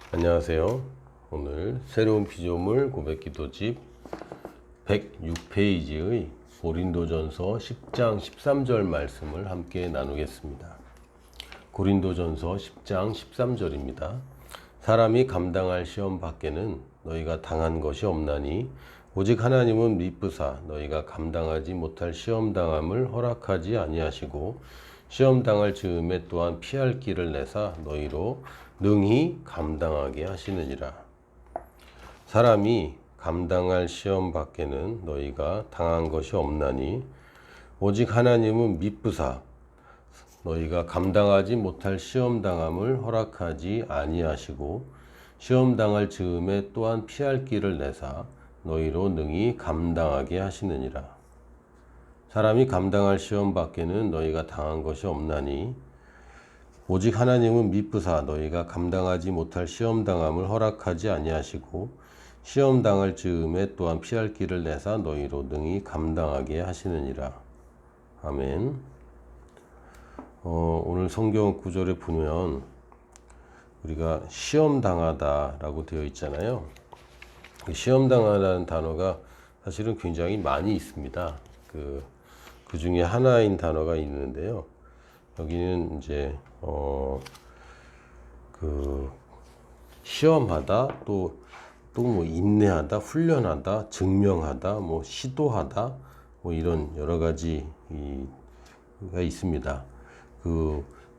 안녕하세요. 오늘 새로운 피조물 고백기도집 106페이지의 고린도전서 10장 13절 말씀을 함께 나누겠습니다. 고린도전서 10장 13절입니다. 사람이 감당할 시험 밖에는 너희가 당한 것이 없나니 오직 하나님은 미쁘사 너희가 감당하지 못할 시험 당함을 허락하지 아니하시고 시험 당할 즈음에 또한 피할 길을 내사 너희로 능히 감당하게 하시느니라. 사람이 감당할 시험 밖에는 너희가 당한 것이 없나니 오직 하나님은 미쁘사 너희가 감당하지 못할 시험 당함을 허락하지 아니하시고 시험 당할 즈음에 또한 피할 길을 내사 너희로 능히 감당하게 하시느니라. 사람이 감당할 시험 밖에는 너희가 당한 것이 없나니 오직 하나님은 미쁘사 너희가 감당하지 못할 시험 당함을 허락하지 아니하시고 시험 당할 즈음에 또한 피할 길을 내사 너희로 능히 감당하게 하시느니라. 아멘. 오늘 성경 구절에 보면 우리가 시험 당하다라고 되어 있잖아요. 시험 당하다는 단어가 사실은 굉장히 많이 있습니다. 그 중에 하나인 단어가 있는데요. 여기는 이제 시험하다, 또 뭐 인내하다, 훈련하다, 증명하다, 뭐 시도하다, 뭐 이런 여러 가지가 있습니다.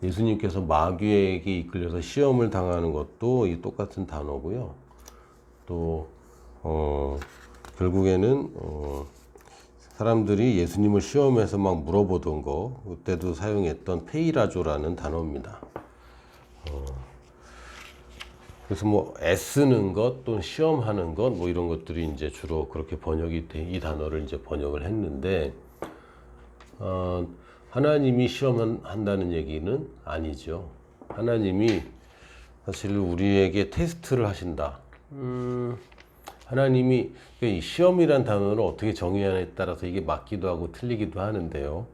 예수님께서 마귀에게 이끌려서 시험을 당하는 것도 이 똑같은 단어고요. 또 결국에는 사람들이 예수님을 시험해서 막 물어보던 거, 그때도 사용했던 페이라조라는 단어입니다. 그래서 뭐 애쓰는 것, 또는 시험하는 것, 뭐 이런 것들이 이제 주로 그렇게 이 단어를 이제 번역을 했는데, 하나님이 시험한다는 얘기는 아니죠. 하나님이 사실 우리에게 테스트를 하신다. 하나님이 이 시험이란 단어를 어떻게 정의하냐에 따라서 이게 맞기도 하고 틀리기도 하는데요.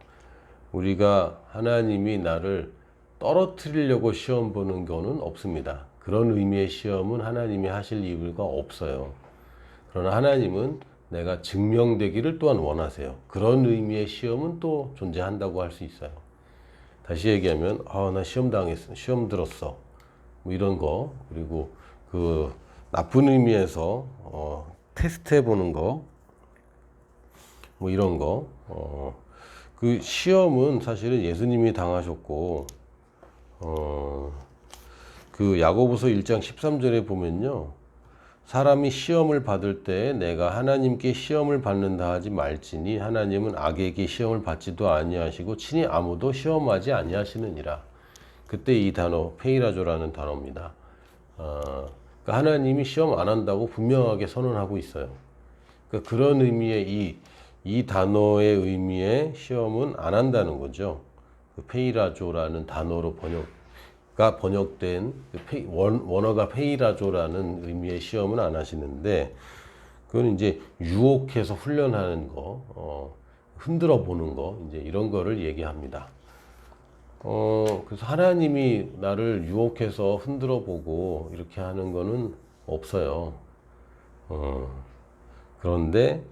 우리가 하나님이 나를 떨어뜨리려고 시험 보는 거는 없습니다. 그런 의미의 시험은 하나님이 하실 이유가 없어요. 그러나 하나님은 내가 증명되기를 또한 원하세요. 그런 의미의 시험은 또 존재한다고 할 수 있어요. 다시 얘기하면 나 시험 당했어, 시험 들었어, 뭐 이런 거, 그리고 나쁜 의미에서 테스트 해보는 거, 뭐 이런 거. 그 시험은 사실은 예수님이 당하셨고, 야고보서 1장 13절에 보면요, 사람이 시험을 받을 때 내가 하나님께 시험을 받는다 하지 말지니 하나님은 악에게 시험을 받지도 아니하시고 친히 아무도 시험하지 아니하시느니라. 그때 이 단어 페이라조라는 단어입니다. 그러니까 하나님이 시험 안 한다고 분명하게 선언하고 있어요. 그러니까 그런 의미의 이 단어의 의미의 시험은 안 한다는 거죠. 페이라조라는 단어로 번역된 원어가 페이라조라는 의미의 시험은 안 하시는데, 그건 이제 유혹해서 훈련하는 거, 흔들어 보는 거, 이제 이런 거를 얘기합니다. 그래서 하나님이 나를 유혹해서 흔들어 보고 이렇게 하는 거는 없어요. 그런데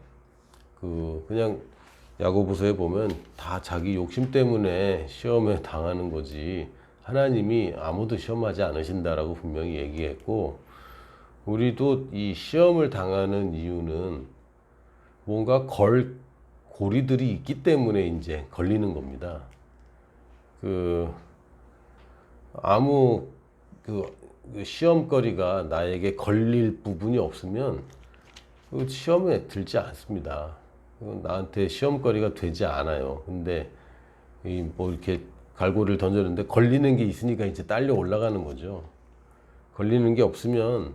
그냥 야고보서에 보면 다 자기 욕심 때문에 시험에 당하는 거지 하나님이 아무도 시험하지 않으신다라고 분명히 얘기했고, 우리도 이 시험을 당하는 이유는 뭔가 고리들이 있기 때문에 이제 걸리는 겁니다. 아무 시험거리가 나에게 걸릴 부분이 없으면 시험에 들지 않습니다. 나한테 시험거리가 되지 않아요. 근데 뭐 이렇게 갈고리를 던졌는데 걸리는 게 있으니까 이제 딸려 올라가는 거죠. 걸리는 게 없으면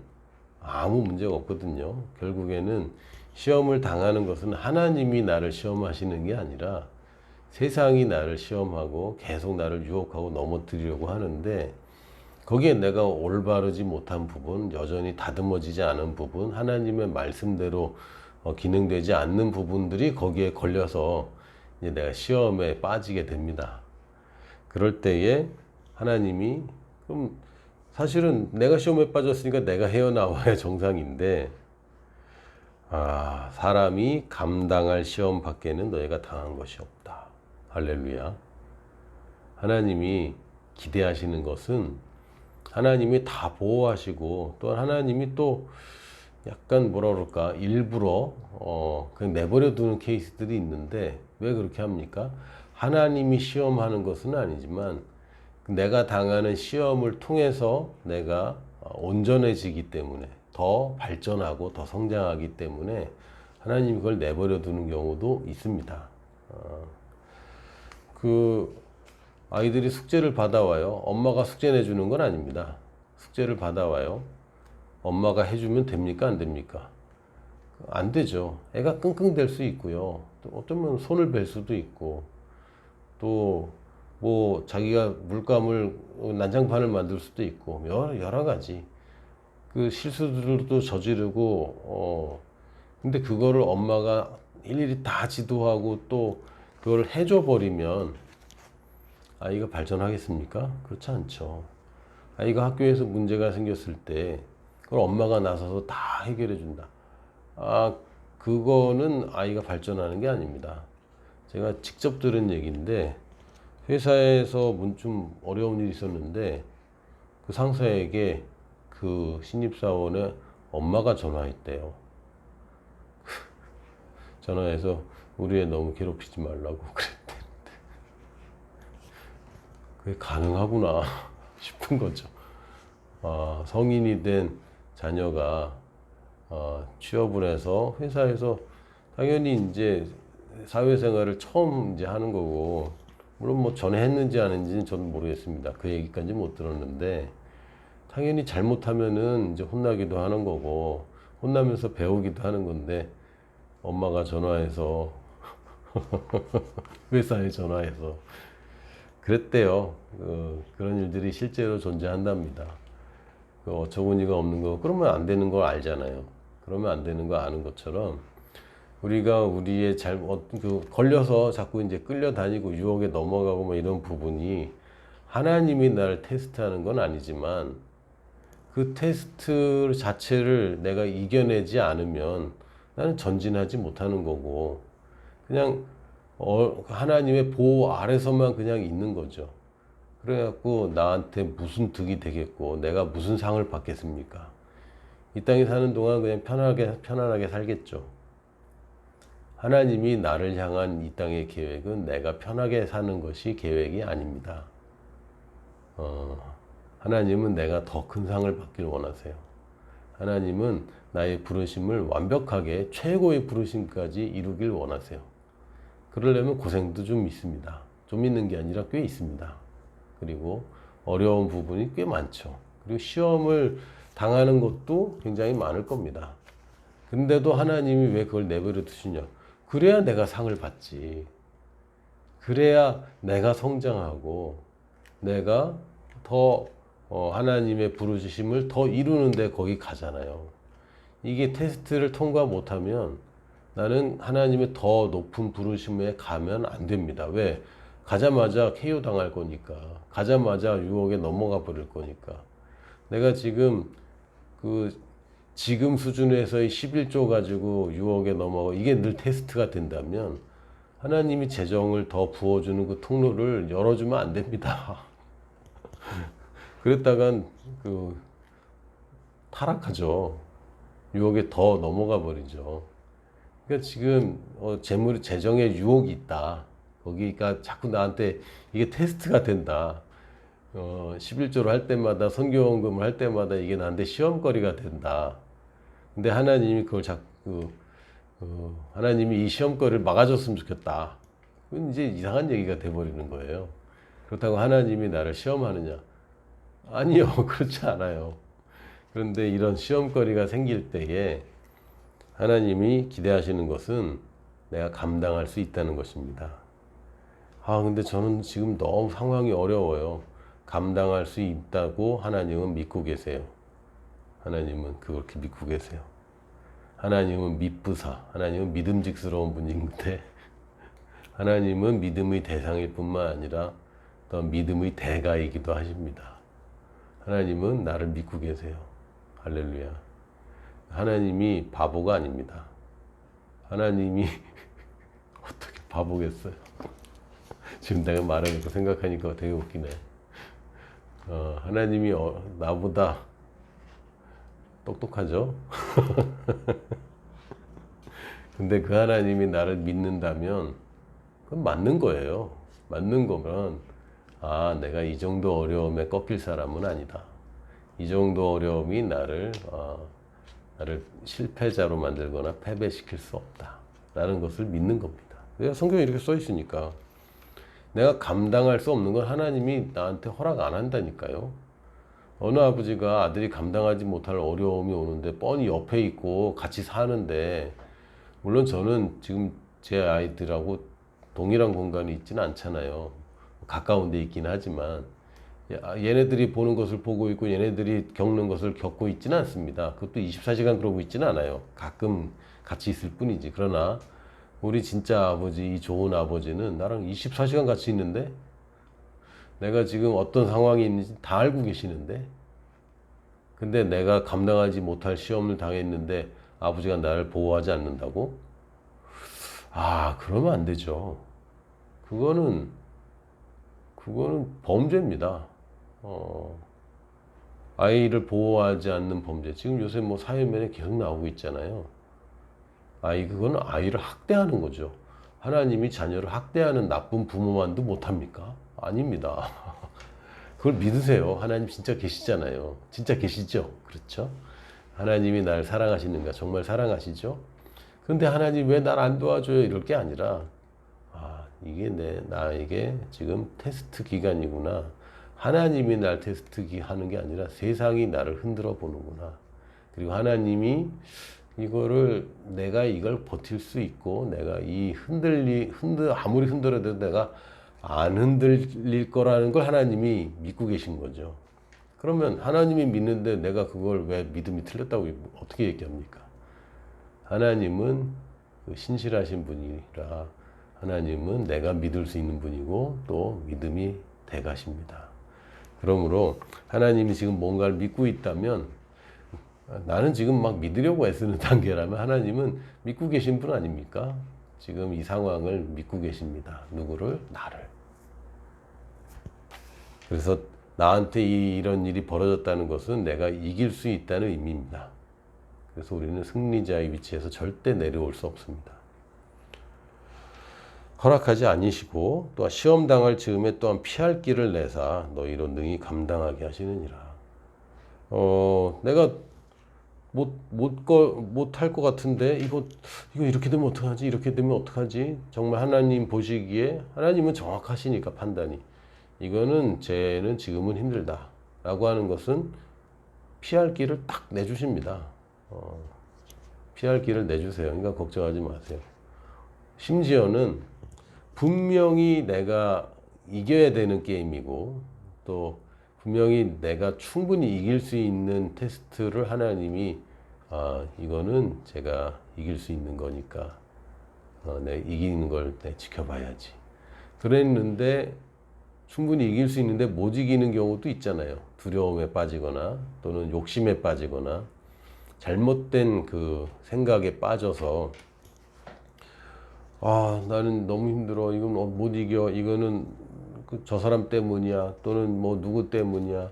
아무 문제가 없거든요. 결국에는 시험을 당하는 것은 하나님이 나를 시험하시는 게 아니라 세상이 나를 시험하고 계속 나를 유혹하고 넘어뜨리려고 하는데, 거기에 내가 올바르지 못한 부분, 여전히 다듬어지지 않은 부분, 하나님의 말씀대로 기능되지 않는 부분들이 거기에 걸려서 이제 내가 시험에 빠지게 됩니다. 그럴 때에 하나님이 그럼 사실은 내가 시험에 빠졌으니까 내가 헤어나와야 정상인데, 사람이 감당할 시험 밖에는 너희가 당한 것이 없다. 할렐루야. 하나님이 기대하시는 것은 하나님이 다 보호하시고, 또 하나님이 또 약간 뭐라 그럴까, 일부러 그냥 내버려 두는 케이스들이 있는데, 왜 그렇게 합니까? 하나님이 시험하는 것은 아니지만 내가 당하는 시험을 통해서 내가 온전해지기 때문에, 더 발전하고 더 성장하기 때문에 하나님이 그걸 내버려 두는 경우도 있습니다. 그 아이들이 숙제를 받아와요. 엄마가 숙제 내주는 건 아닙니다. 숙제를 받아와요. 엄마가 해주면 됩니까? 안 됩니까? 안 되죠. 애가 끙끙댈 수 있고요. 또 어쩌면 손을 벨 수도 있고, 또 뭐 자기가 물감을 난장판을 만들 수도 있고, 여러 가지 그 실수들도 저지르고, 근데 그거를 엄마가 일일이 다 지도하고 또 그걸 해줘 버리면 아이가 발전하겠습니까? 그렇지 않죠. 아이가 학교에서 문제가 생겼을 때 그걸 엄마가 나서서 다 해결해 준다. 그거는 아이가 발전하는 게 아닙니다. 제가 직접 들은 얘기인데, 회사에서 좀 어려운 일이 있었는데 그 상사에게 그 신입사원의 엄마가 전화했대요. 전화해서 우리 애 너무 괴롭히지 말라고 그랬대. 그게 가능하구나 싶은 거죠. 성인이 된 자녀가 취업을 해서 회사에서 당연히 이제 사회생활을 처음 이제 하는 거고, 물론 뭐 전에 했는지 안 했는지는 저는 모르겠습니다. 그 얘기까지 못 들었는데, 당연히 잘못하면은 이제 혼나기도 하는 거고, 혼나면서 배우기도 하는 건데, 엄마가 전화해서 회사에 전화해서 그랬대요. 그런 일들이 실제로 존재한답니다. 어처구니가 없는 거, 그러면 안 되는 걸 알잖아요. 그러면 안 되는 거 아는 것처럼, 우리가 우리의 걸려서 자꾸 이제 끌려다니고 유혹에 넘어가고 뭐 이런 부분이 하나님이 나를 테스트하는 건 아니지만, 그 테스트 자체를 내가 이겨내지 않으면 나는 전진하지 못하는 거고, 그냥 하나님의 보호 아래서만 그냥 있는 거죠. 그래갖고 나한테 무슨 득이 되겠고 내가 무슨 상을 받겠습니까? 이 땅에 사는 동안 그냥 편안하게 살겠죠. 하나님이 나를 향한 이 땅의 계획은 내가 편하게 사는 것이 계획이 아닙니다. 하나님은 내가 더 큰 상을 받길 원하세요. 하나님은 나의 부르심을 완벽하게 최고의 부르심까지 이루길 원하세요. 그러려면 고생도 좀 있습니다. 좀 있는 게 아니라 꽤 있습니다. 그리고 어려운 부분이 꽤 많죠. 그리고 시험을 당하는 것도 굉장히 많을 겁니다. 근데도 하나님이 왜 그걸 내버려 두시냐? 그래야 내가 상을 받지. 그래야 내가 성장하고 내가 더 하나님의 부르심을 더 이루는데 거기 가잖아요. 이게 테스트를 통과 못하면 나는 하나님의 더 높은 부르심에 가면 안 됩니다. 왜? 가자마자 KO 당할 거니까. 가자마자 유혹에 넘어가 버릴 거니까. 내가 지금 지금 수준에서의 11조 가지고 유혹에 넘어가, 이게 늘 테스트가 된다면 하나님이 재정을 더 부어주는 그 통로를 열어주면 안 됩니다. 그랬다간 타락하죠. 유혹에 더 넘어가 버리죠. 그러니까 지금 재정에 유혹이 있다. 거기가 자꾸 나한테 이게 테스트가 된다. 11조를 할 때마다, 선교원금을 할 때마다 이게 나한테 시험거리가 된다. 근데 하나님이 그걸 자꾸 하나님이 이 시험거리를 막아줬으면 좋겠다. 그건 이제 이상한 얘기가 돼버리는 거예요. 그렇다고 하나님이 나를 시험하느냐? 아니요, 그렇지 않아요. 그런데 이런 시험거리가 생길 때에 하나님이 기대하시는 것은 내가 감당할 수 있다는 것입니다. 근데 저는 지금 너무 상황이 어려워요. 감당할 수 있다고 하나님은 믿고 계세요. 하나님은 그렇게 믿고 계세요. 하나님은 믿부사, 하나님은 믿음직스러운 분인데, 하나님은 믿음의 대상일 뿐만 아니라 또 믿음의 대가이기도 하십니다. 하나님은 나를 믿고 계세요. 할렐루야. 하나님이 바보가 아닙니다. 하나님이 어떻게 바보겠어요? 지금 내가 말하면서 생각하니까 되게 웃기네. 하나님이 나보다 똑똑하죠? 근데 그 하나님이 나를 믿는다면 그건 맞는 거예요. 맞는 거면 내가 이 정도 어려움에 꺾일 사람은 아니다. 이 정도 어려움이 나를 실패자로 만들거나 패배시킬 수 없다. 라는 것을 믿는 겁니다. 성경에 이렇게 써 있으니까. 내가 감당할 수 없는 건 하나님이 나한테 허락 안 한다니까요. 어느 아버지가 아들이 감당하지 못할 어려움이 오는데 뻔히 옆에 있고 같이 사는데, 물론 저는 지금 제 아이들하고 동일한 공간이 있지는 않잖아요. 가까운 데 있긴 하지만 얘네들이 보는 것을 보고 있고 얘네들이 겪는 것을 겪고 있지는 않습니다. 그것도 24시간 그러고 있지는 않아요. 가끔 같이 있을 뿐이지. 그러나 우리 진짜 아버지, 이 좋은 아버지는 나랑 24시간 같이 있는데, 내가 지금 어떤 상황이 있는지 다 알고 계시는데, 근데 내가 감당하지 못할 시험을 당했는데 아버지가 나를 보호하지 않는다고? 그러면 안 되죠. 그거는 범죄입니다. 아이를 보호하지 않는 범죄. 지금 요새 뭐 사회면에 계속 나오고 있잖아요. 그거는 아이를 학대하는 거죠. 하나님이 자녀를 학대하는 나쁜 부모만도 못합니까? 아닙니다. 그걸 믿으세요. 하나님 진짜 계시잖아요. 진짜 계시죠? 그렇죠? 하나님이 날 사랑하시는가? 정말 사랑하시죠? 근데 하나님 왜 날 안 도와줘요? 이럴 게 아니라, 이게 나에게 지금 테스트 기간이구나. 하나님이 날 테스트 하는 게 아니라 세상이 나를 흔들어 보는구나. 그리고 하나님이 내가 이걸 버틸 수 있고, 내가 아무리 흔들어도 내가 안 흔들릴 거라는 걸 하나님이 믿고 계신 거죠. 그러면 하나님이 믿는데 내가 그걸 왜 믿음이 틀렸다고 어떻게 얘기합니까? 하나님은 신실하신 분이라, 하나님은 내가 믿을 수 있는 분이고 또 믿음이 대가십니다. 그러므로 하나님이 지금 뭔가를 믿고 있다면, 나는 지금 막 믿으려고 애쓰는 단계라면 하나님은 믿고 계신 분 아닙니까? 지금 이 상황을 믿고 계십니다. 누구를? 나를. 그래서 나한테 이런 일이 벌어졌다는 것은 내가 이길 수 있다는 의미입니다. 그래서 우리는 승리자의 위치에서 절대 내려올 수 없습니다. 허락하지 아니시고 또한 시험 당할 즈음에 또한 피할 길을 내사 너희로 능히 감당하게 하시느니라. 내가 못할 것 같은데 이거 이렇게 되면 어떡하지? 이렇게 되면 어떡하지? 정말 하나님 보시기에 하나님은 정확하시니까 판단이, 이거는 쟤는 지금은 힘들다 라고 하는 것은 피할 길을 딱 내주십니다. 피할 길을 내주세요. 그러니까 걱정하지 마세요. 심지어는 분명히 내가 이겨야 되는 게임이고 또 분명히 내가 충분히 이길 수 있는 테스트를 하나님이 이거는 제가 이길 수 있는 거니까 내 이기는 걸 지켜봐야지. 그랬는데 충분히 이길 수 있는데 못 이기는 경우도 있잖아요. 두려움에 빠지거나 또는 욕심에 빠지거나 잘못된 그 생각에 빠져서 나는 너무 힘들어. 이건 못 이겨. 이거는 저 사람 때문이야. 또는 뭐 누구 때문이야.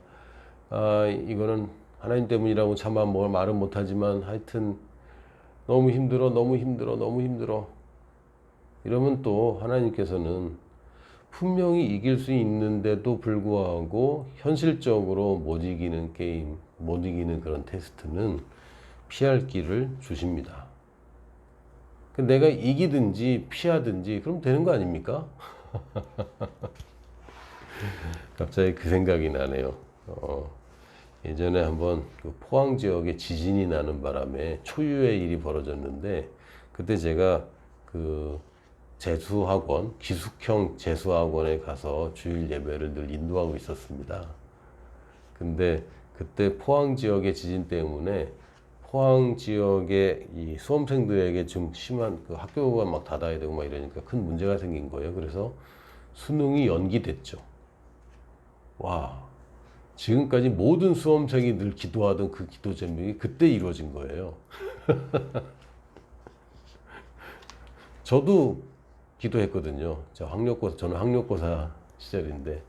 이거는 하나님 때문이라고 차마 뭘 말은 못하지만 하여튼 너무 힘들어. 너무 힘들어. 너무 힘들어. 이러면 또 하나님께서는 분명히 이길 수 있는데도 불구하고 현실적으로 못 이기는 게임, 못 이기는 그런 테스트는 피할 길을 주십니다. 내가 이기든지 피하든지 그럼 되는 거 아닙니까? 갑자기 그 생각이 나네요. 예전에 한번 그 포항 지역에 지진이 나는 바람에 초유의 일이 벌어졌는데, 그때 제가 그 재수학원, 기숙형 재수학원에 가서 주일 예배를 늘 인도하고 있었습니다. 근데 그때 포항 지역의 지진 때문에 포항 지역의 이 수험생들에게 좀 심한 그 학교가 막 닫아야 되고 막 이러니까 큰 문제가 생긴 거예요. 그래서 수능이 연기됐죠. 와, 지금까지 모든 수험생이 늘 기도하던 그 기도 제목이 그때 이루어진 거예요. 저도 기도했거든요. 저는 학력고사 시절인데,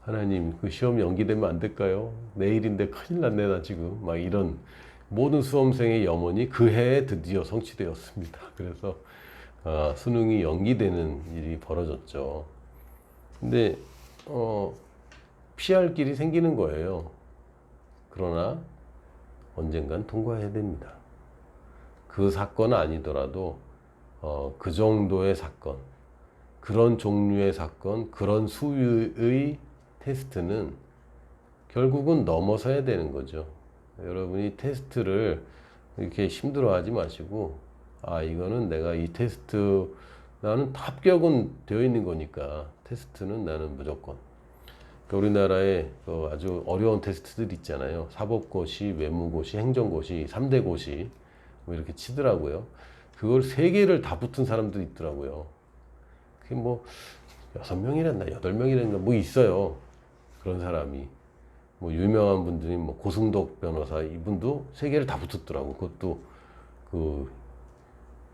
하나님 그 시험 연기되면 안 될까요? 내일인데 큰일 났네 나 지금. 막 이런 모든 수험생의 염원이 그 해에 드디어 성취되었습니다. 그래서 수능이 연기되는 일이 벌어졌죠. 근데 피할 길이 생기는 거예요. 그러나 언젠간 통과해야 됩니다. 그 사건은 아니더라도 그 정도의 사건, 그런 종류의 사건, 그런 수위의 테스트는 결국은 넘어서야 되는 거죠. 여러분이 테스트를 이렇게 힘들어하지 마시고, 이거는 내가 이 테스트, 나는 합격은 되어 있는 거니까 테스트는 나는 무조건. 우리나라에 아주 어려운 테스트들 있잖아요. 사법고시, 외무고시, 행정고시, 3대 고시 뭐 이렇게 치더라고요. 그걸 3개를 다 붙은 사람들이 있더라고요. 그게 뭐 6명이랬나 8명이랬나 뭐 있어요. 그런 사람이. 뭐 유명한 분들이 뭐 고승덕 변호사, 이분도 3개를 다 붙었더라고. 그것도 그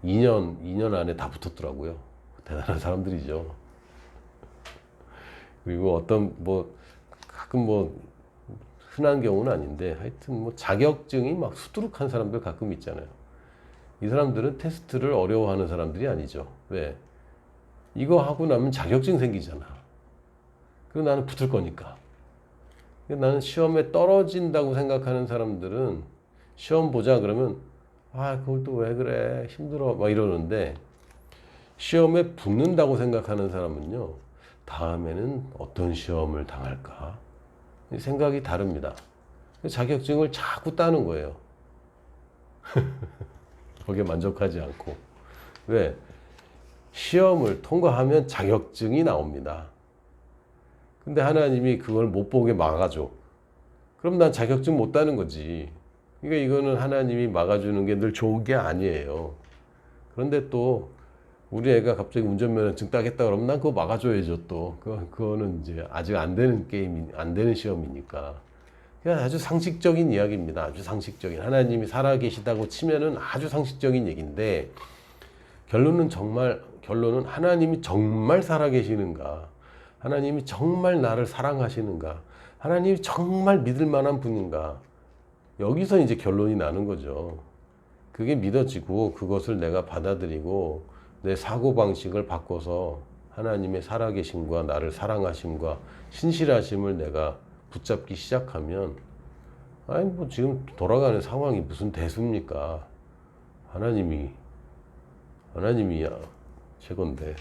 2년 안에 다 붙었더라고요. 대단한 사람들이죠. 그리고 어떤 가끔 흔한 경우는 아닌데, 하여튼 자격증이 막 수두룩한 사람들 가끔 있잖아요. 이 사람들은 테스트를 어려워하는 사람들이 아니죠. 왜? 이거 하고 나면 자격증 생기잖아. 그리고 나는 붙을 거니까. 나는 시험에 떨어진다고 생각하는 사람들은 시험 보자 그러면 그걸 또 왜 그래 힘들어 막 이러는데, 시험에 붙는다고 생각하는 사람은요, 다음에는 어떤 시험을 당할까 생각이 다릅니다. 자격증을 자꾸 따는 거예요. 거기에 만족하지 않고. 왜? 시험을 통과하면 자격증이 나옵니다. 근데 하나님이 그걸 못 보게 막아줘. 그럼 난 자격증 못 따는 거지. 그러니까 이거는 하나님이 막아주는 게 늘 좋은 게 아니에요. 그런데 또 우리 애가 갑자기 운전면허증 따겠다 그러면 난 그거 막아줘야죠 또. 그거는 이제 아직 안 되는 안 되는 시험이니까. 그냥 아주 상식적인 이야기입니다. 아주 상식적인. 하나님이 살아계시다고 치면은 아주 상식적인 얘기인데, 결론은 하나님이 정말 살아계시는가? 하나님이 정말 나를 사랑하시는가? 하나님이 정말 믿을 만한 분인가? 여기서 이제 결론이 나는 거죠. 그게 믿어지고 그것을 내가 받아들이고 내 사고방식을 바꿔서 하나님의 살아계심과 나를 사랑하심과 신실하심을 내가 붙잡기 시작하면, 지금 돌아가는 상황이 무슨 대수입니까? 하나님이야 최고인데.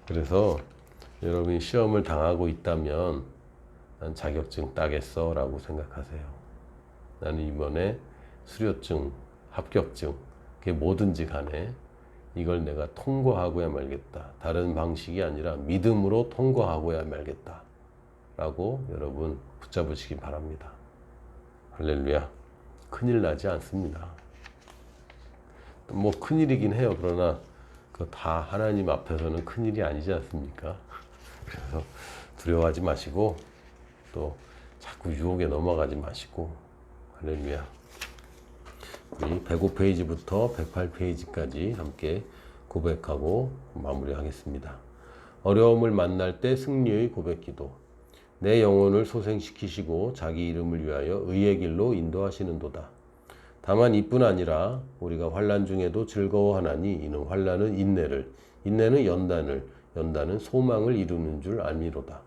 그래서 여러분이 시험을 당하고 있다면 난 자격증 따겠어 라고 생각하세요. 나는 이번에 수료증, 합격증, 그게 뭐든지 간에 이걸 내가 통과하고야 말겠다. 다른 방식이 아니라 믿음으로 통과하고야 말겠다 라고 여러분 붙잡으시기 바랍니다. 할렐루야. 큰일 나지 않습니다. 큰일이긴 해요. 그러나 그 다 하나님 앞에서는 큰일이 아니지 않습니까? 그래서 두려워하지 마시고 또 자꾸 유혹에 넘어가지 마시고, 할렐루야. 우리 105페이지부터 108페이지까지 함께 고백하고 마무리하겠습니다. 어려움을 만날 때 승리의 고백기도. 내 영혼을 소생시키시고 자기 이름을 위하여 의의 길로 인도하시는도다. 다만 이뿐 아니라 우리가 환난 중에도 즐거워하나니 이는 환난은 인내를, 인내는 연단을, 연단은 소망을 이루는 줄 알미로다.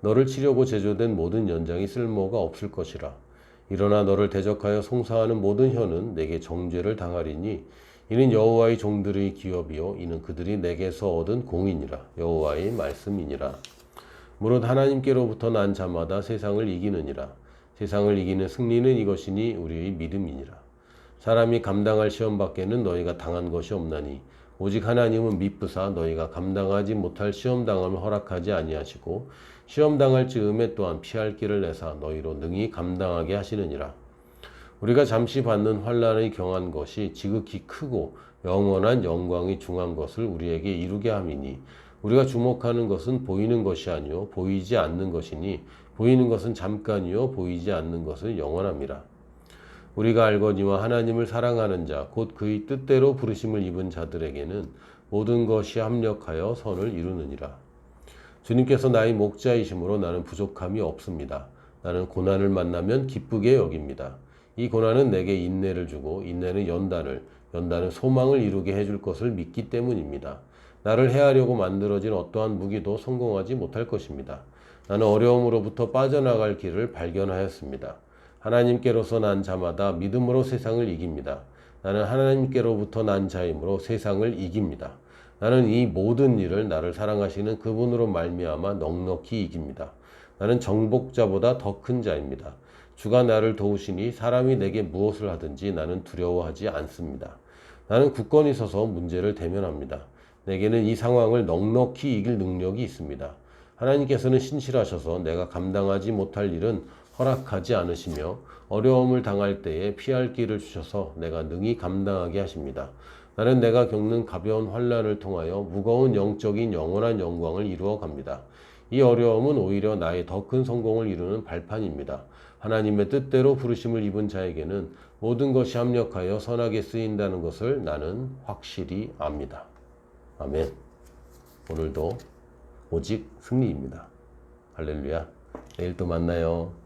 너를 치려고 제조된 모든 연장이 쓸모가 없을 것이라. 일어나 너를 대적하여 송사하는 모든 혀는 내게 정죄를 당하리니 이는 여호와의 종들의 기업이요 이는 그들이 내게서 얻은 공이니라. 여호와의 말씀이니라. 무릇 하나님께로부터 난 자마다 세상을 이기느니라. 세상을 이기는 승리는 이것이니 우리의 믿음이니라. 사람이 감당할 시험 밖에는 너희가 당한 것이 없나니 오직 하나님은 미쁘사 너희가 감당하지 못할 시험 당함을 허락하지 아니하시고 시험 당할 즈음에 또한 피할 길을 내사 너희로 능히 감당하게 하시느니라. 우리가 잠시 받는 환난의 경한 것이 지극히 크고 영원한 영광이 중한 것을 우리에게 이루게 함이니 우리가 주목하는 것은 보이는 것이 아니요 보이지 않는 것이니 보이는 것은 잠깐이요 보이지 않는 것은 영원함이라. 우리가 알거니와 하나님을 사랑하는 자 곧 그의 뜻대로 부르심을 입은 자들에게는 모든 것이 합력하여 선을 이루느니라. 주님께서 나의 목자이심으로 나는 부족함이 없습니다. 나는 고난을 만나면 기쁘게 여깁니다. 이 고난은 내게 인내를 주고 인내는 연단은 소망을 이루게 해줄 것을 믿기 때문입니다. 나를 해하려고 만들어진 어떠한 무기도 성공하지 못할 것입니다. 나는 어려움으로부터 빠져나갈 길을 발견하였습니다. 하나님께로서 난 자마다 믿음으로 세상을 이깁니다. 나는 하나님께로부터 난 자이므로 세상을 이깁니다. 나는 이 모든 일을 나를 사랑하시는 그분으로 말미암아 넉넉히 이깁니다. 나는 정복자보다 더 큰 자입니다. 주가 나를 도우시니 사람이 내게 무엇을 하든지 나는 두려워하지 않습니다. 나는 굳건히 서서 문제를 대면합니다. 내게는 이 상황을 넉넉히 이길 능력이 있습니다. 하나님께서는 신실하셔서 내가 감당하지 못할 일은 허락하지 않으시며 어려움을 당할 때에 피할 길을 주셔서 내가 능히 감당하게 하십니다. 나는 내가 겪는 가벼운 환난을 통하여 무거운 영적인 영원한 영광을 이루어 갑니다. 이 어려움은 오히려 나의 더 큰 성공을 이루는 발판입니다. 하나님의 뜻대로 부르심을 입은 자에게는 모든 것이 합력하여 선하게 쓰인다는 것을 나는 확실히 압니다. 아멘. 오늘도 오직 승리입니다. 할렐루야. 내일 또 만나요.